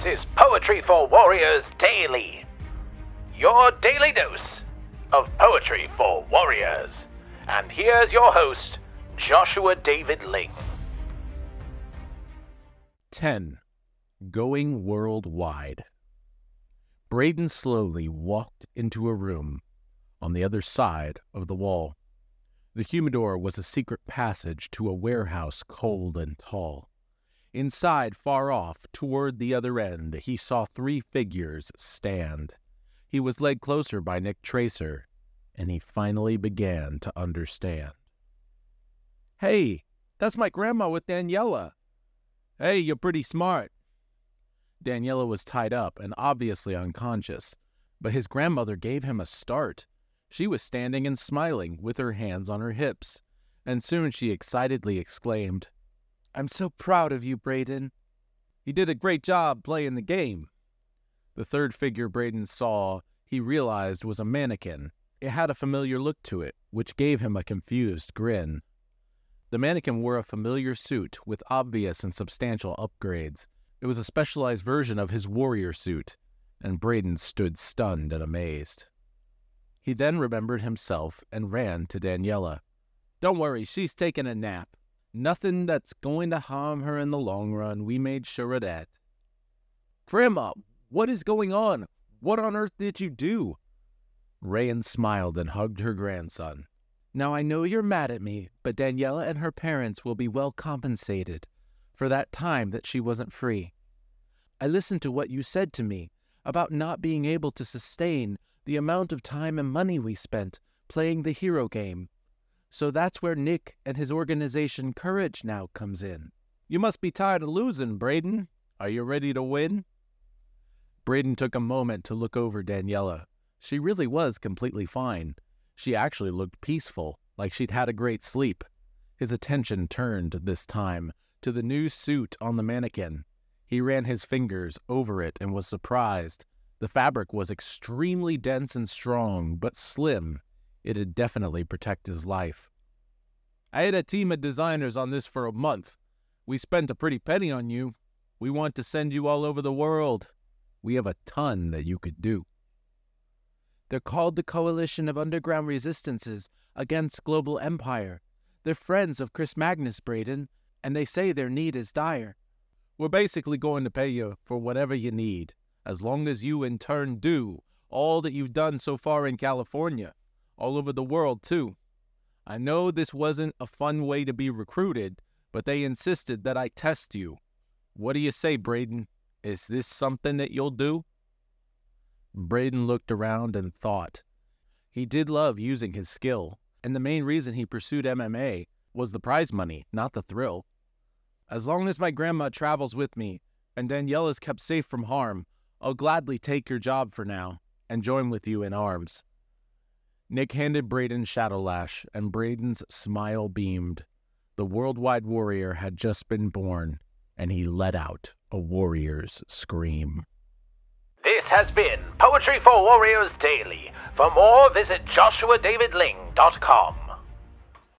This is Poetry for Warriors Daily, your daily dose of Poetry for Warriors. And here's your host, Joshua David Ling. 10. Going Worldwide. Braden slowly walked into a room on the other side of the wall. The humidor was a secret passage to a warehouse cold and tall. Inside, far off, toward the other end, he saw 3 figures stand. He was led closer by Nick Tracer, and he finally began to understand. "Hey, that's my grandma with Daniella." "Hey, you're pretty smart." Daniella was tied up and obviously unconscious, but his grandmother gave him a start. She was standing and smiling with her hands on her hips, and soon she excitedly exclaimed, "I'm so proud of you, Braden. You did a great job playing the game." The third figure Braden saw, he realized was a mannequin. It had a familiar look to it, which gave him a confused grin. The mannequin wore a familiar suit with obvious and substantial upgrades. It was a specialized version of his warrior suit, and Braden stood stunned and amazed. He then remembered himself and ran to Daniella. "Don't worry, she's taking a nap. Nothing that's going to harm her in the long run. We made sure of that." "Grandma, what is going on? What on earth did you do?" Rayen smiled and hugged her grandson. "Now I know you're mad at me, but Daniella and her parents will be well compensated for that time that she wasn't free. I listened to what you said to me about not being able to sustain the amount of time and money we spent playing the hero game. So that's where Nick and his organization Courage now comes in. You must be tired of losing, Braden. Are you ready to win?" Braden took a moment to look over Daniella. She really was completely fine. She actually looked peaceful, like she'd had a great sleep. His attention turned this time to the new suit on the mannequin. He ran his fingers over it and was surprised. The fabric was extremely dense and strong, but slim. It'd definitely protect his life. "I had a team of designers on this for a month. We spent a pretty penny on you. We want to send you all over the world. We have a ton that you could do." "They're called the Coalition of Underground Resistances Against Global Empire. They're friends of Chris Magnus, Braden, and they say their need is dire." "We're basically going to pay you for whatever you need, as long as you in turn do all that you've done so far in California. All over the world, too. I know this wasn't a fun way to be recruited, but they insisted that I test you. What do you say, Braden? Is this something that you'll do?" Braden looked around and thought. He did love using his skill, and the main reason he pursued MMA was the prize money, not the thrill. "As long as my grandma travels with me and Daniella's kept safe from harm, I'll gladly take your job for now and join with you in arms." Nick handed Braden Shadowlash, and Braden's smile beamed. The worldwide warrior had just been born, and he let out a warrior's scream. This has been Poetry for Warriors Daily. For more, visit joshuadavidling.com.